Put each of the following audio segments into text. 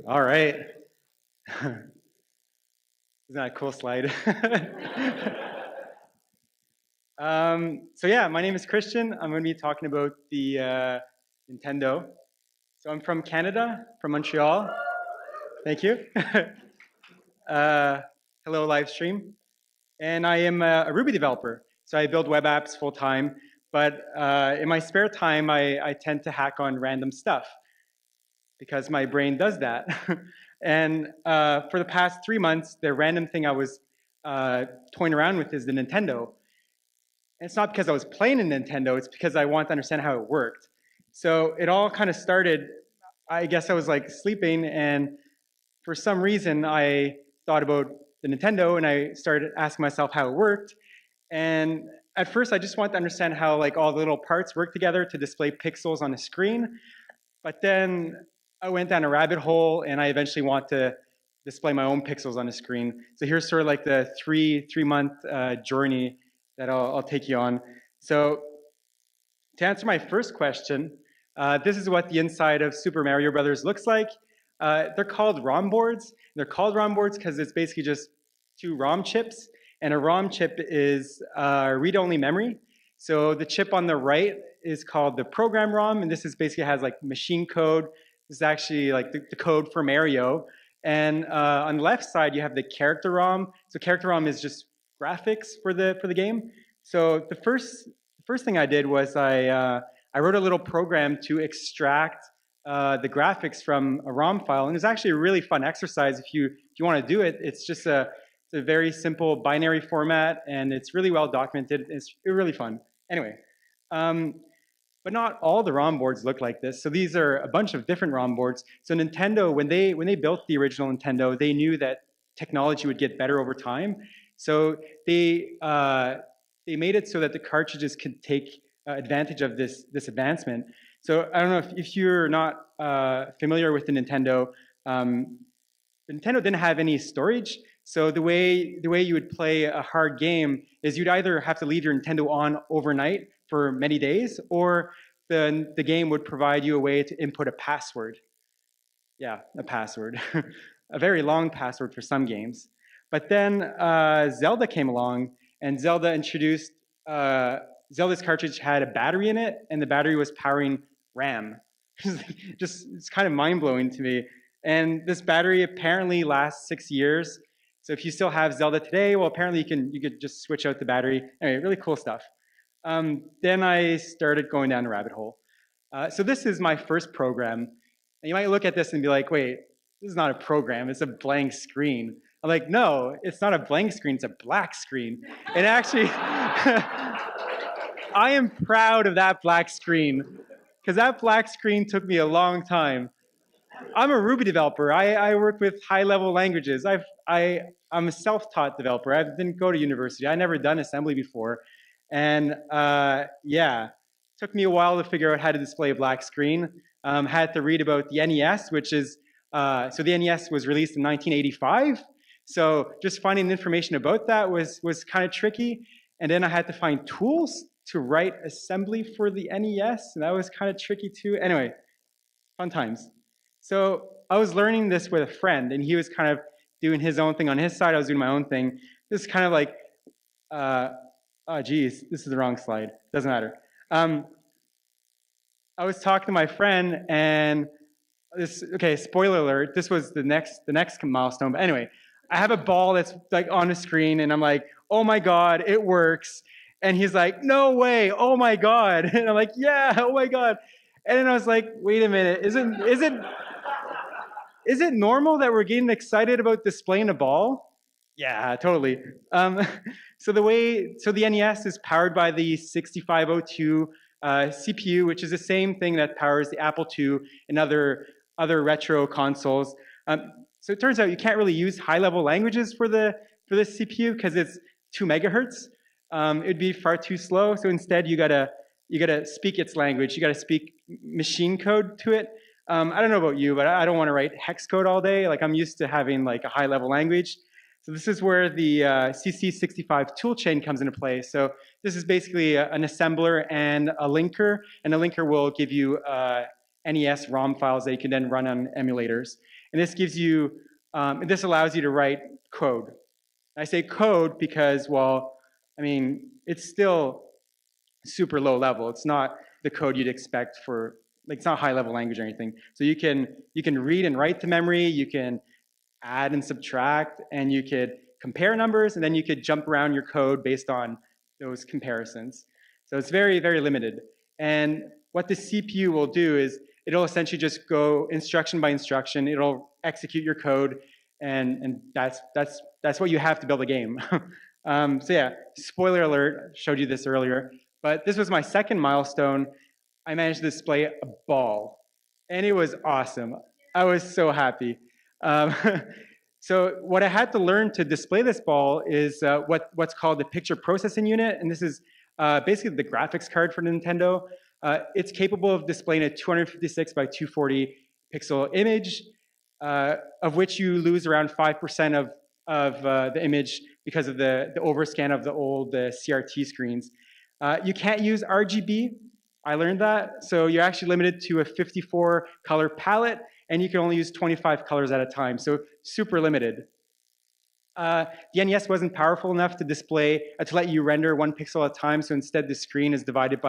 All right. Isn't that a cool slide? So yeah, my name is Christian. I'm going to be talking about the Nintendo. So I'm from Canada, from Montreal. Thank you. uh, Hello, live stream. And I am a Ruby developer. So I build web apps full time. But in my spare time, I tend to hack on random stuff because my brain does that. And for the past 3 months, the random thing I was toying around with is the Nintendo. And it's not because I was playing a Nintendo, it's because I wanted to understand how it worked. So it all kind of started, I guess I was like sleeping, and for some reason I thought about the Nintendo and I started asking myself how it worked. And at first I just wanted to understand how like all the little parts work together to display pixels on a screen. But then I went down a rabbit hole and I eventually want to display my own pixels on the screen. So here's sort of like the three-month journey that I'll take you on. So to answer my first question, this is what the inside of Super Mario Brothers looks like. They're called ROM boards. They're called ROM boards because it's basically just two ROM chips, and a ROM chip is read-only memory. So the chip on the right is called the program ROM, and this is basically has like machine code. This is actually like the code for Mario. And on the left side, you have the character ROM. So character ROM is just graphics for the game. So the first thing I did was I wrote a little program to extract the graphics from a ROM file, and it's actually a really fun exercise if you want to do it. It's just it's a very simple binary format, and it's really well documented. It's really fun. Anyway, but not all the ROM boards look like this. So these are a bunch of different ROM boards. So Nintendo, when they built the original Nintendo, they knew that technology would get better over time. So they made it so that the cartridges could take advantage of this advancement. So I don't know if you're not familiar with the Nintendo. The Nintendo didn't have any storage. So the way you would play a hard game is you'd either have to leave your Nintendo on overnight for many days, or the game would provide you a way to input a password. Yeah, a password. A very long password for some games. But then Zelda came along, and Zelda introduced, Zelda's cartridge had a battery in it, and the battery was powering RAM. It's kind of mind-blowing to me. And this battery apparently lasts 6 years. So if you still have Zelda today, well, apparently you could just switch out the battery. Anyway, really cool stuff. Then I started going down a rabbit hole. So this is my first program. And you might look at this and be like, wait, this is not a program, it's a blank screen. I'm like, no, it's not a blank screen, it's a black screen. And actually, I am proud of that black screen, because that black screen took me a long time. I'm a Ruby developer. I work with high-level languages. I'm a self-taught developer. I didn't go to university. I never done assembly before. And yeah, it took me a while to figure out how to display a black screen. Had to read about the NES, which is, so the NES was released in 1985. So just finding information about that was kind of tricky. And then I had to find tools to write assembly for the NES, and that was kind of tricky too. Anyway, fun times. So I was learning this with a friend, and he was kind of doing his own thing on his side. I was doing my own thing. This is kind of like, oh geez, this is the wrong slide. Doesn't matter. I was talking to my friend, and okay, spoiler alert, this was the next milestone. But anyway, I have a ball that's like on the screen, and I'm like, oh my God, it works. And he's like, no way, oh my God. And I'm like, yeah, oh my God. And then I was like, wait a minute, is it normal that we're getting excited about displaying a ball? Yeah, totally. So the NES is powered by the 6502 CPU, which is the same thing that powers the Apple II and other retro consoles. So it turns out you can't really use high-level languages for the CPU because it's 2 megahertz. It'd be far too slow. So instead, you gotta speak its language. You gotta speak machine code to it. I don't know about you, but I don't want to write hex code all day. Like, I'm used to having like a high-level language. So this is where the CC65 toolchain comes into play. So this is basically an assembler and a linker will give you NES ROM files that you can then run on emulators. And this gives you, this allows you to write code. I say code because, well, I mean, it's still super low level. It's not the code you'd expect for, like, it's not high level language or anything. So you can read and write to memory, you can add and subtract, and you could compare numbers, and then you could jump around your code based on those comparisons. So it's very, very limited. And what the CPU will do is it'll essentially just go instruction by instruction. It'll execute your code, and that's what you have to build a game. So yeah, spoiler alert, showed you this earlier, but this was my second milestone. I managed to display a ball, and it was awesome. I was so happy. So what I had to learn to display this ball is what's called the picture processing unit, and this is basically the graphics card for Nintendo. It's capable of displaying a 256 by 240 pixel image, of which you lose around 5% of the image because of the overscan of the old CRT screens. You can't use RGB. I learned that. So you're actually limited to a 54 color palette, and you can only use 25 colors at a time. So super limited. The NES wasn't powerful enough to display, to let you render 1 pixel at a time. So instead, the screen is divided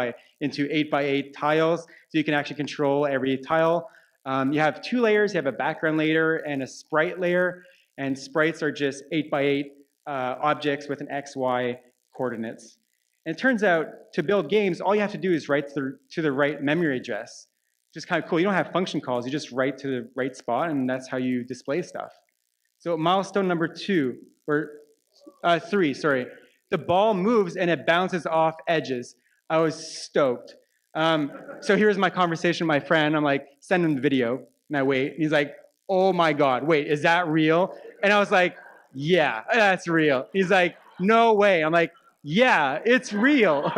into 8 by 8 tiles. So you can actually control every tile. You have 2 layers. You have a background layer and a sprite layer. And sprites are just 8 by 8 objects with an X, Y coordinates. And it turns out, to build games, all you have to do is write to the right memory address. Which is kind of cool. You don't have function calls. You just write to the right spot, and that's how you display stuff. So milestone number 3, sorry. The ball moves, and it bounces off edges. I was stoked. So here's my conversation with my friend. I'm like, send him the video. And I wait. And he's like, oh my God, wait, is that real? And I was like, yeah, that's real. He's like, no way. I'm like, yeah, it's real.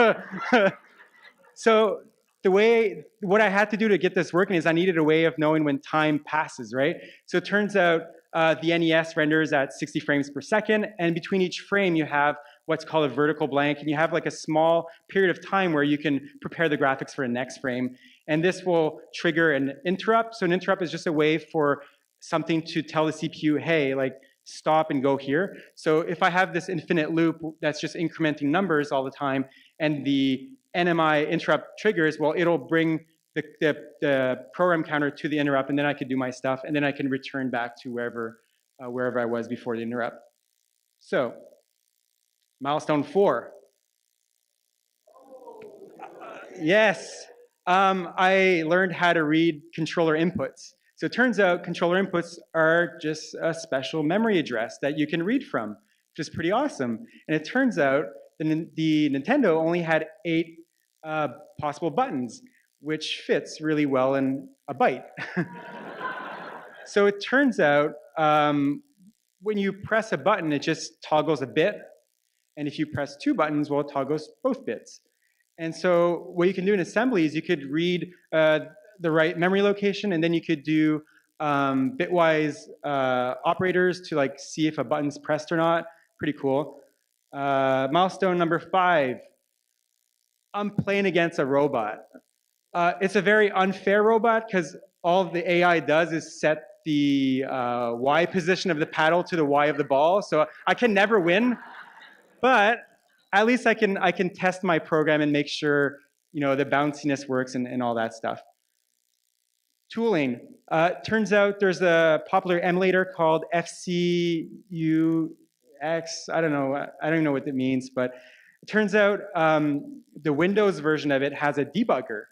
So what I had to do to get this working is I needed a way of knowing when time passes, right? So it turns out the NES renders at 60 frames per second, and between each frame you have what's called a vertical blank, and you have like a small period of time where you can prepare the graphics for the next frame. And this will trigger an interrupt. So an interrupt is just a way for something to tell the CPU, hey, like, stop and go here. So if I have this infinite loop that's just incrementing numbers all the time, and the NMI interrupt triggers, well, it'll bring the program counter to the interrupt, and then I can do my stuff, and then I can return back to wherever I was before the interrupt. So, milestone 4. Yes, I learned how to read controller inputs. So it turns out controller inputs are just a special memory address that you can read from, which is pretty awesome. And it turns out the Nintendo only had 8 possible buttons, which fits really well in a byte. So it turns out when you press a button, it just toggles a bit. And if you press 2 buttons, well, it toggles both bits. And so what you can do in assembly is you could read the right memory location, and then you could do bitwise operators to like see if a button's pressed or not. Pretty cool. Milestone number 5. I'm playing against a robot. It's a very unfair robot because all the AI does is set the Y position of the paddle to the Y of the ball. So I can never win, but at least I can test my program and make sure the bounciness works and all that stuff. Tooling. Turns out there's a popular emulator called FCUX. I don't even know what it means, but it turns out the Windows version of it has a debugger.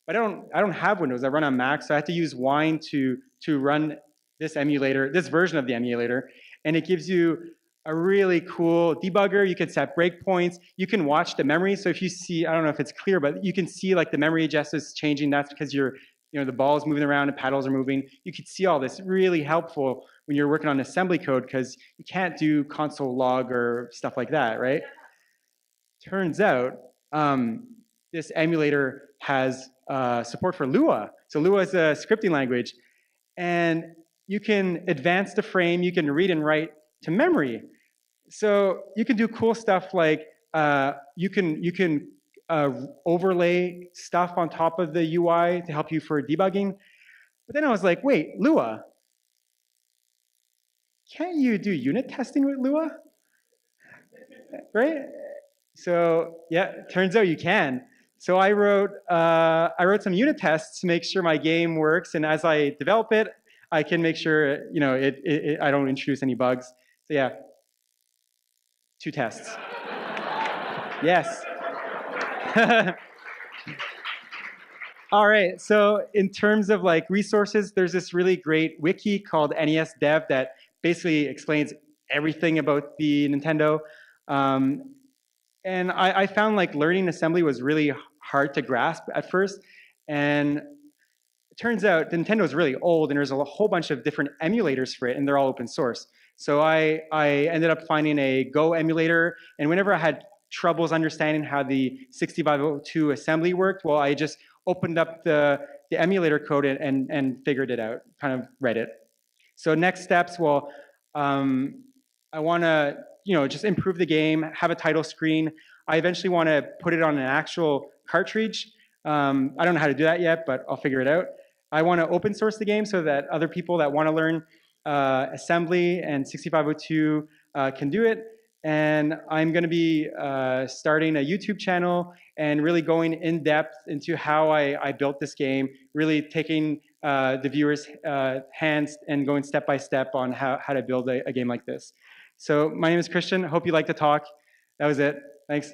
But I don't have Windows. I run on Mac, so I have to use Wine to run this emulator, this version of the emulator, and it gives you a really cool debugger. You can set breakpoints. You can watch the memory. So if you see, I don't know if it's clear, but you can see like the memory address is changing. That's because the ball is moving around and paddles are moving. You can see all this. Really helpful when you're working on assembly code because you can't do console log or stuff like that, right? Turns out this emulator has support for Lua. So Lua is a scripting language, and you can advance the frame. You can read and write to memory. So you can do cool stuff like you can overlay stuff on top of the UI to help you for debugging. But then I was like, wait, Lua, can't you do unit testing with Lua? Right? So yeah, turns out you can. So I wrote some unit tests to make sure my game works, and as I develop it, I can make sure I don't introduce any bugs. So yeah, 2 tests. Yes. All right. So in terms of like resources, there's this really great wiki called NES Dev that basically explains everything about the Nintendo. Um, and I found like learning assembly was really hard to grasp at first. And it turns out Nintendo is really old and there's a whole bunch of different emulators for it and they're all open source. So I ended up finding a Go emulator, and whenever I had troubles understanding how the 6502 assembly worked, well, I just opened up the emulator code and figured it out, kind of read it. So next steps, well, I want to just improve the game, have a title screen. I eventually want to put it on an actual cartridge. I don't know how to do that yet, but I'll figure it out. I want to open source the game so that other people that want to learn assembly and 6502 can do it. And I'm going to be starting a YouTube channel and really going in depth into how I built this game, really taking the viewers' hands and going step by step on how to build a game like this. So my name is Christian. I hope you like the talk. That was it. Thanks.